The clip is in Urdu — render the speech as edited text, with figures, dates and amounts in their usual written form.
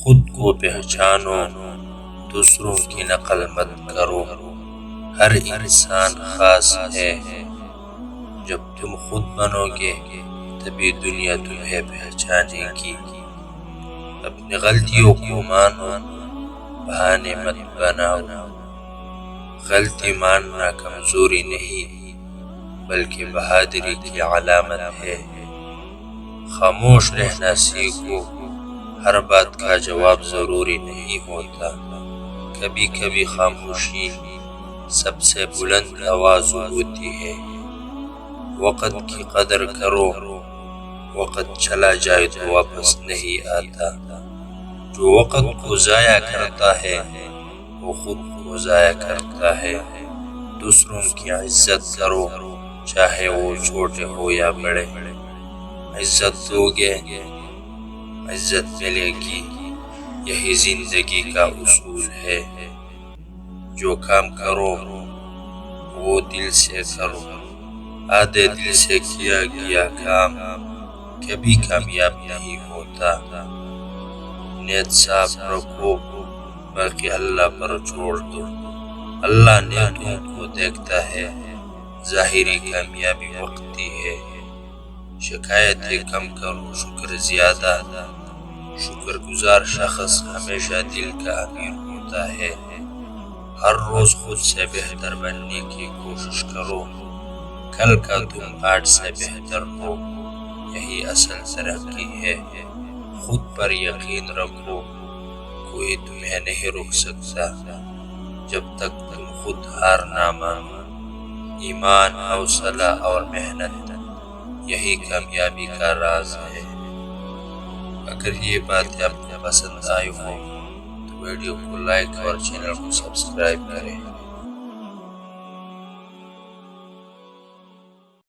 خود کو پہچانو، دوسروں کی نقل مت کرو۔ ہر انسان خاص ہے، جب تم خود بنو گے تبھی دنیا تمہیں پہچانے گی۔ اپنی غلطیوں کو مانو، بہانے مت بناؤ۔ غلطی ماننا کمزوری نہیں بلکہ بہادری کی علامت ہے۔ خاموش رہنا سیکھو، ہر بات کا جواب ضروری نہیں ہوتا۔ کبھی کبھی خاموشی سب سے بلند آواز ہوتی ہے۔ وقت کی قدر کرو، وقت چلا جائے تو واپس نہیں آتا۔ جو وقت کو ضائع کرتا ہے وہ خود کو ضائع کرتا ہے۔ دوسروں کی عزت کرو، چاہے وہ چھوٹے ہو یا بڑے۔ عزت دو گے، عزت ملے گی، یہی زندگی کا اصول ہے۔ جو کام کرو وہ دل سے کرو، آدھے دل سے کیا گیا کام کبھی کامیاب نہیں ہوتا۔ نیت صاف رکھو، باقی اللہ پر چھوڑ دو۔ اللہ نیتوں کو دیکھتا ہے، ظاہری کامیابی وقتی ہے۔ شکایتیں کم کرو، شکر زیادہ۔ شکر گزار شخص ہمیشہ دل کا امیر ہوتا ہے۔ ہر روز خود سے بہتر بننے کی کوشش کرو، کل کا تم آج سے بہتر ہو، یہی اصل ترقی ہے۔ خود پر یقین رکھو، کوئی تمہیں نہیں روک سکتا جب تک تم خود ہار نہ مانو۔ ایمان، حوصلہ اور محنت، یہی کامیابی کا راز ہے۔ اگر یہ باتیں آپ کو پسند آئی ہو تو ویڈیو کو لائک اور چینل کو سبسکرائب کریں۔